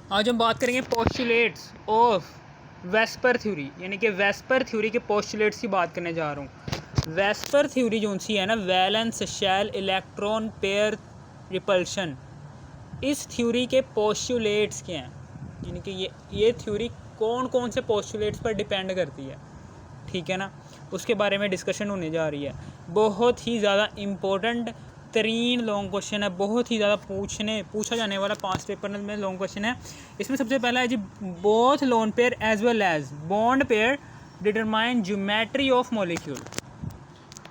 आज हम बात करेंगे पोस्टुलेट्स ऑफ वेस्पर थ्योरी, यानी कि वेस्पर थ्योरी के पोस्टुलेट्स की बात करने जा रहा हूँ। वेस्पर थ्योरी जो सी है ना, valence shell electron pair repulsion, इस थ्योरी के पोस्टुलेट्स क्या हैं, यानी कि ये थ्योरी कौन कौन से पोस्टुलेट्स पर डिपेंड करती है, ठीक है ना, उसके बारे में डिस्कशन होने जा रही है। बहुत ही ज़्यादा इम्पोर्टेंट तरीन लॉन्ग क्वेश्चन है, बहुत ही ज़्यादा पूछा जाने वाला 5 पेपर में लॉन्ग क्वेश्चन है। इसमें सबसे पहला है जी, both lone pair as well as bond pair determine geometry of molecule,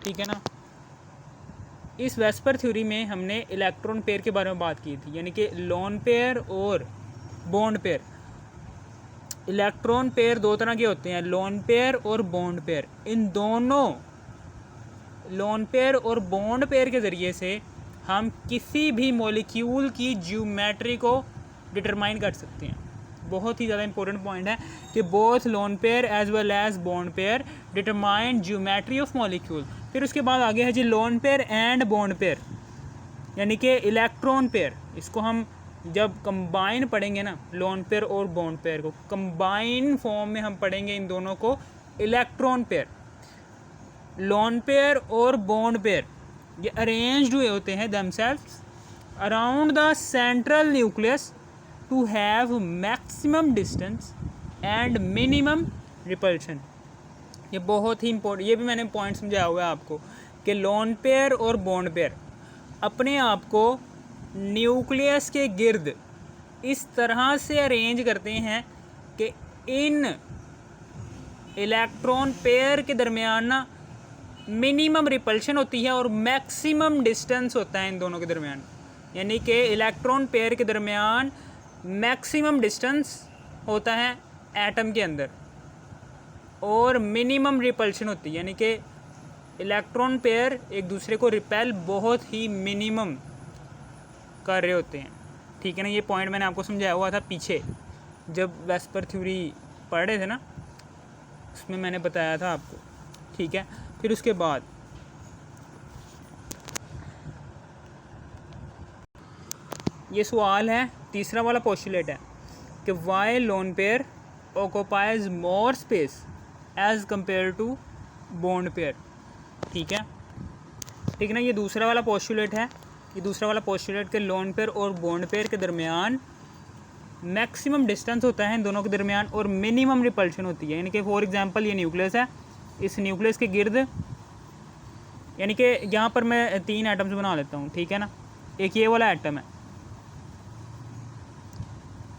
ठीक है ना। इस वेस्पर थ्योरी में हमने इलेक्ट्रॉन पेयर के बारे में बात की थी, यानी कि लोन पेयर और बॉन्ड पेयर। इलेक्ट्रॉन पेयर दो तरह के होते हैं, लोन पेयर और बॉन्ड पेयर। इन दोनों लोन पेयर और बॉन्ड पेयर के ज़रिए से हम किसी भी मॉलिक्यूल की ज्योमेट्री को डिटरमाइन कर सकते हैं। बहुत ही ज़्यादा इंपॉर्टेंट पॉइंट है कि both lone pair as well as bond pair determine geometry of molecule. फिर उसके बाद आगे है जी lone pair and bond pair, यानी कि इलेक्ट्रॉन पेयर। इसको हम जब कंबाइन पढ़ेंगे ना, लोन पेयर और बॉन्ड पेयर को कंबाइन फॉर्म में हम पढ़ेंगे इन दोनों को, इलेक्ट्रॉन पेयर। लोन पेयर और बॉन्ड पेयर ये अरेंज्ड हुए होते हैं themselves around the central nucleus to have maximum distance and minimum repulsion. ये बहुत ही इंपॉर्टेंट, ये भी मैंने पॉइंट समझाया हुआ है आपको कि लोन पेयर और बॉन्ड पेयर अपने आप को न्यूक्लियस के गिर्द इस तरह से अरेंज करते हैं कि इन इलेक्ट्रॉन पेयर के दरमियान ना मिनिमम रिपल्शन होती है और मैक्सिमम डिस्टेंस होता है इन दोनों के दरमियान। यानी कि इलेक्ट्रॉन पेयर के दरमियान मैक्सिमम डिस्टेंस होता है एटम के अंदर और मिनिमम रिपल्शन होती है, यानी कि इलेक्ट्रॉन पेयर एक दूसरे को रिपेल बहुत ही मिनिमम कर रहे होते हैं, ठीक है ना। ये पॉइंट मैंने आपको समझाया हुआ था पीछे जब वेस्पर थ्योरी पढ़ रहे थे ना, उसमें मैंने बताया था आपको, ठीक है। फिर उसके बाद ये सवाल है, तीसरा वाला पोस्टुलेट है कि why lone pair occupies more space as compare to bond pair, ठीक है, ठीक है ना। ये दूसरा वाला पोस्टुलेट है, ये दूसरा वाला पोस्टुलेट के लोन पेयर और बॉन्ड पेयर के दरमियान मैक्सिमम डिस्टेंस होता है इन दोनों के दरमियान और मिनिमम रिपल्शन होती है। यानी कि फॉर एग्जांपल ये न्यूक्लियस है, इस न्यूक्लियस के गिर्द, यानी कि यहाँ पर मैं 3 एटम्स बना लेता हूँ, ठीक है ना। एक ये वाला एटम है,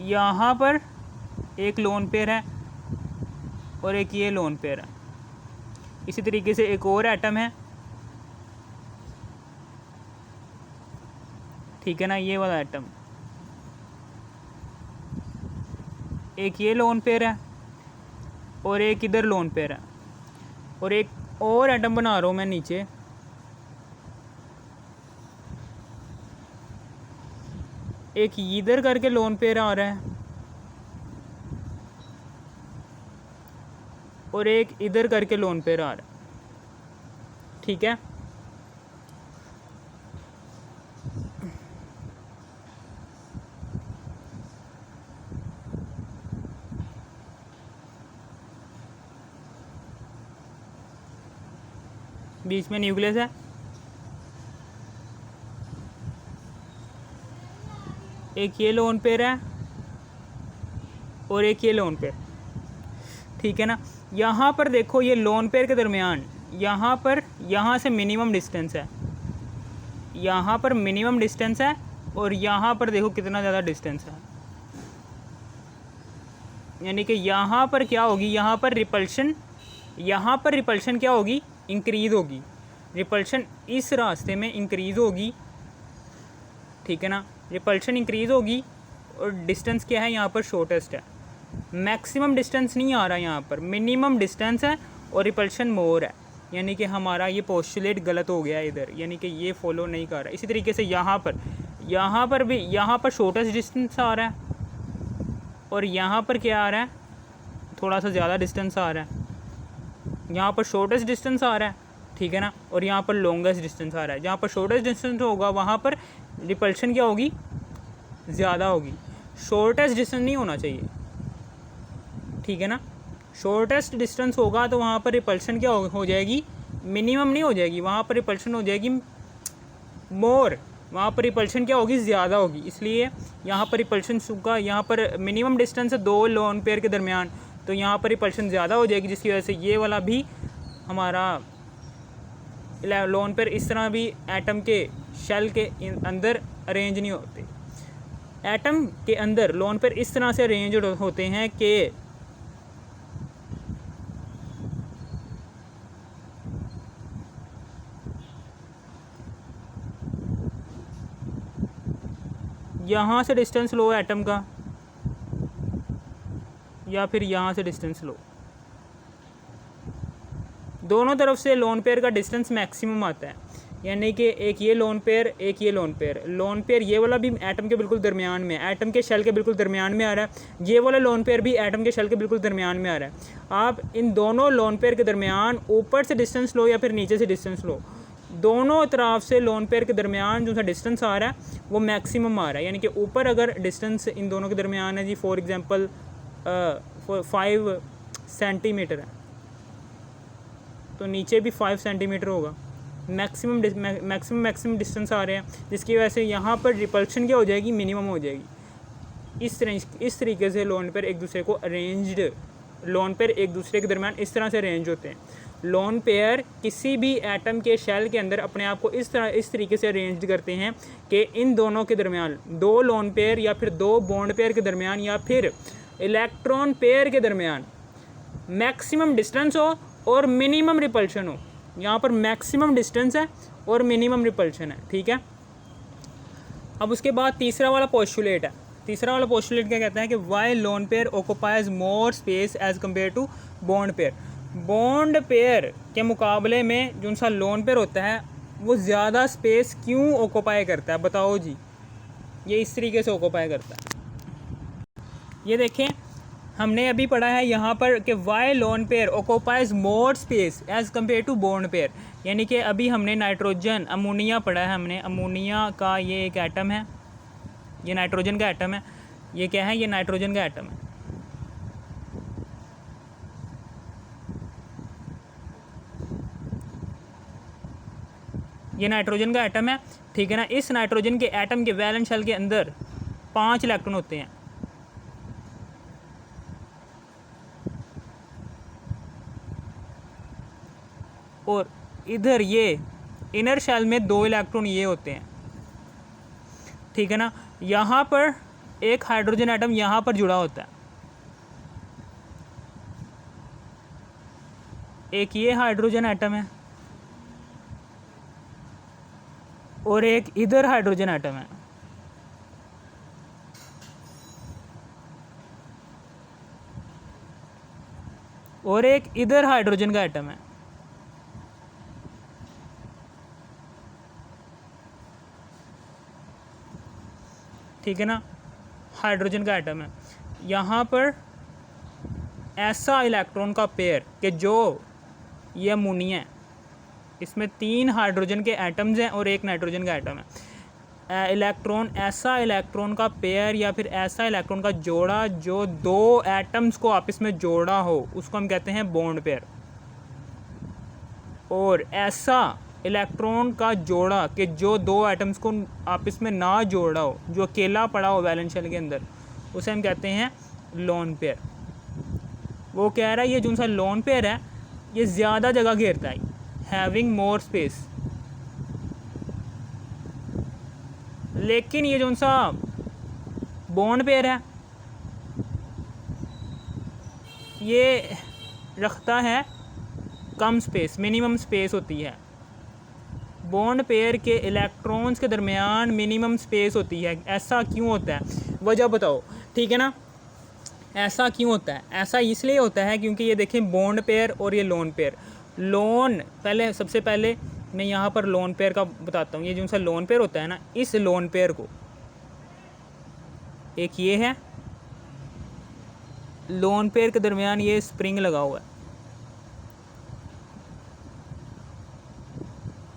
यहाँ पर एक लोन पेयर है और एक ये लोन पेयर है। इसी तरीके से एक और एटम है, ठीक है ना, ये वाला एटम, एक ये लोन पेयर है और एक इधर लोन पेयर है, और एक और एटम बना रहा हूँ मैं नीचे, एक इधर करके लोन पेयर आ रहा है और एक इधर करके लोन पेयर आ रहा है, ठीक है। बीच में न्यूक्लियस है, एक ये लोन पेयर है और एक ये लोन पेयर, ठीक है ना। यहाँ पर देखो ये लोन पेयर के दरमियान यहाँ पर यहाँ से मिनिमम डिस्टेंस है, यहाँ पर मिनिमम डिस्टेंस है और यहाँ पर देखो कितना ज़्यादा डिस्टेंस है। यानी कि यहाँ पर क्या होगी, यहाँ पर रिपल्शन क्या होगी, इंक्रीज़ होगी। रिपल्शन इस रास्ते में इंक्रीज़ होगी, ठीक है ना, रिपल्शन इंक्रीज़ होगी और डिस्टेंस क्या है यहाँ पर शॉर्टेस्ट है। मैक्सिमम डिस्टेंस नहीं आ रहा यहाँ पर, मिनिमम डिस्टेंस है और रिपल्शन मोर है। यानी कि हमारा ये पोस्टुलेट गलत हो गया इधर, यानी कि ये फॉलो नहीं कर रहा। इसी तरीके से यहाँ पर भी यहाँ पर शॉर्टेस्ट डिस्टेंस आ रहा है और यहाँ पर क्या आ रहा है, थोड़ा सा ज़्यादा डिस्टेंस आ रहा है। यहाँ पर शॉर्टेस्ट डिस्टेंस आ रहा है, ठीक है ना, और यहाँ पर लॉन्गेस्ट डिस्टेंस आ रहा है। जहाँ पर शॉर्टेस्ट डिस्टेंस होगा वहाँ पर रिपल्शन क्या होगी, ज़्यादा होगी। शॉर्टेस्ट डिस्टेंस नहीं होना चाहिए, ठीक है ना। शॉर्टेस्ट डिस्टेंस होगा तो वहाँ पर रिपल्शन क्या हो जाएगी, मिनिमम नहीं हो जाएगी, वहाँ पर रिपल्शन हो जाएगी मोर, वहाँ पर रिपल्शन क्या होगी, ज़्यादा होगी। इसलिए यहाँ पर रिपल्शन का, यहाँ पर मिनिमम डिस्टेंस है 2 लोन पेयर के दरमियान, तो यहाँ पर रिपल्शन ज़्यादा हो जाएगी, जिसकी वजह से ये वाला भी हमारा लोन पेयर इस तरह भी एटम के शेल के अंदर अरेंज नहीं होते। एटम के अंदर लोन पेयर इस तरह से अरेंज होते हैं कि यहाँ से डिस्टेंस लो एटम का, या फिर यहाँ से डिस्टेंस लो, दोनों तरफ से लोन पेयर का डिस्टेंस मैक्सिमम आता है। यानी कि एक ये लोन पेयर, एक ये लोन पेयर ये वाला भी एटम के बिल्कुल दरमियान में, एटम के शेल के बिल्कुल दरमियान में आ रहा है, ये वाला लोन पेयर भी एटम के शेल के बिल्कुल दरमियान में आ रहा है। आप इन दोनों लोन पेयर के दरमियान ऊपर से डिस्टेंस लो या फिर नीचे से डिस्टेंस लो, दोनों तरफ से लोन पेयर के दरमियान जो सा डिस्टेंस आ रहा है वो मैक्सिमम आ रहा है। यानी कि ऊपर अगर डिस्टेंस इन दोनों के दरमियान है जी, फॉर एग्ज़ाम्पल 5 सेंटीमीटर है, तो नीचे भी 5 सेंटीमीटर होगा। मैक्सिमम डिस्टेंस आ रहे हैं, जिसकी वजह से यहाँ पर रिपल्शन क्या हो जाएगी, मिनिमम हो जाएगी। इस तरीके से लोन पेयर एक दूसरे को अरेंज्ड, लोन पेयर एक दूसरे के दरमियान इस तरह से अरेंज होते हैं। लोन पेयर किसी भी एटम के शेल के अंदर अपने आप को इस तरीके से अरेंज करते हैं कि इन दोनों के दरमियान, 2 लोन पेयर या फिर 2 बॉन्ड पेयर के दरमियान या फिर इलेक्ट्रॉन पेयर के दरमियान मैक्सिमम डिस्टेंस हो और मिनिमम रिपल्शन हो। यहाँ पर मैक्सिमम डिस्टेंस है और मिनिमम रिपल्शन है, ठीक है। अब उसके बाद तीसरा वाला पोस्टुलेट है। तीसरा वाला पोस्टुलेट क्या कहता है कि why lone pair occupies more space as compare to bond pair. Bond pair के मुकाबले में जो सा लोन पेयर होता है वो ज़्यादा स्पेस क्यों ऑक्युपाई करता है, बताओ जी। ये इस तरीके से ऑक्युपाई करता है। ये देखें, हमने अभी पढ़ा है यहाँ पर कि why lone pair occupies more space as compare to bond pair. यानी कि अभी हमने नाइट्रोजन, अमोनिया पढ़ा है हमने। अमोनिया का ये एक एटम है, ये नाइट्रोजन का एटम है। ये क्या है, ये नाइट्रोजन का एटम है। ये नाइट्रोजन का एटम है, ठीक है ना। इस नाइट्रोजन के एटम के वैलेंस शेल के अंदर 5 इलेक्ट्रॉन होते हैं, और इधर ये इनर शेल में 2 इलेक्ट्रॉन ये होते हैं, ठीक है ना। यहाँ पर एक हाइड्रोजन एटम यहाँ पर जुड़ा होता है, एक ये हाइड्रोजन एटम है और एक इधर हाइड्रोजन एटम है। और एक इधर हाइड्रोजन का एटम है। ठीक है ना, हाइड्रोजन का एटम है। यहाँ पर ऐसा इलेक्ट्रॉन का पेयर कि जो ये अमोनिया है, इसमें 3 हाइड्रोजन के एटम्स हैं और 1 नाइट्रोजन का एटम है। इलेक्ट्रॉन, ऐसा इलेक्ट्रॉन का पेयर या फिर ऐसा इलेक्ट्रॉन का जोड़ा जो 2 एटम्स को आपस में जोड़ा हो, उसको हम कहते हैं बॉन्ड पेयर। और ऐसा इलेक्ट्रॉन का जोड़ा कि जो 2 एटम्स को आपस में ना जोड़ा हो, जो अकेला पड़ा हो वैलेंस शेल के अंदर, उसे हम कहते हैं लोन पेयर। वो कह रहा है ये जो सा लोन पेयर है ये ज़्यादा जगह घेरता है, हैविंग मोर स्पेस। लेकिन ये जो सा बॉन्ड पेयर है ये रखता है कम स्पेस, मिनिमम स्पेस होती है। बॉन्ड पेयर के इलेक्ट्रॉन्स के दरमियान मिनिमम स्पेस होती है। ऐसा क्यों होता है, वजह बताओ, ठीक है ना। ऐसा क्यों होता है? ऐसा इसलिए होता है क्योंकि ये देखें बॉन्ड पेयर और ये लोन पेयर। लोन, पहले सबसे पहले मैं यहाँ पर लोन पेयर का बताता हूँ। ये जो सा लोन पेयर होता है ना, इस लोन पेयर को, एक ये है लोन पेयर के दरमियान ये स्प्रिंग लगा हुआ है,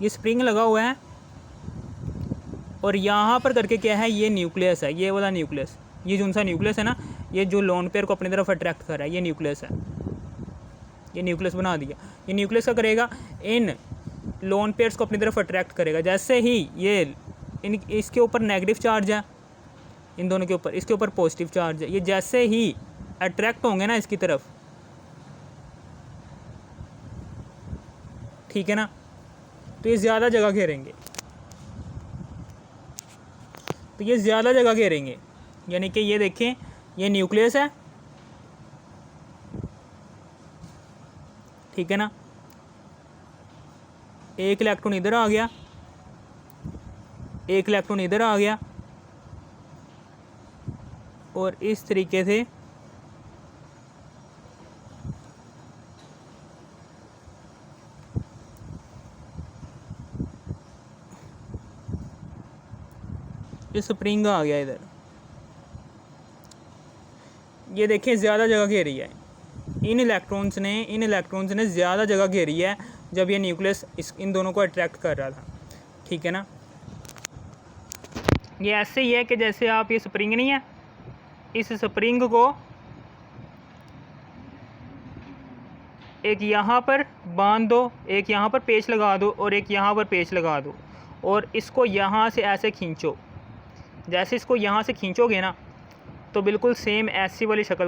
ये स्प्रिंग लगा हुआ है। और यहाँ पर करके क्या है, ये न्यूक्लियस है, ये वाला न्यूक्लियस। ये जो सा न्यूक्लियस है ना, ये जो लोन पेयर को अपनी तरफ अट्रैक्ट कर रहा है, ये न्यूक्लियस है, ये न्यूक्लियस बना दिया। ये न्यूक्लियस क्या करेगा, इन लोन पेयर्स को अपनी तरफ अट्रैक्ट करेगा। जैसे ही ये इसके ऊपर नेगेटिव चार्ज है, इन दोनों के ऊपर, इसके ऊपर पॉजिटिव चार्ज है, ये जैसे ही अट्रैक्ट होंगे ना इसकी तरफ, ठीक है ना, तो ये ज़्यादा जगह घेरेंगे, तो ये ज़्यादा जगह घेरेंगे। यानी कि ये देखें, ये न्यूक्लियस है, ठीक है ना, एक इलेक्ट्रॉन इधर आ गया, एक इलेक्ट्रॉन इधर आ गया, और इस तरीके से ये स्प्रिंग आ गया इधर। ये देखें ज़्यादा जगह घेरी है, इन इलेक्ट्रॉन्स ने ज़्यादा जगह घेरी है जब ये न्यूक्लियस इन दोनों को अट्रैक्ट कर रहा था, ठीक है ना। ये ऐसे ही है कि जैसे आप, ये स्प्रिंग नहीं है, इस स्प्रिंग को एक यहाँ पर बांध दो, एक यहाँ पर पेच लगा दो और एक यहाँ पर पेच लगा दो, और इसको यहाँ से ऐसे खींचो। जैसे इसको यहाँ से खींचोगे ना, तो बिल्कुल सेम ऐसी वाली शक्ल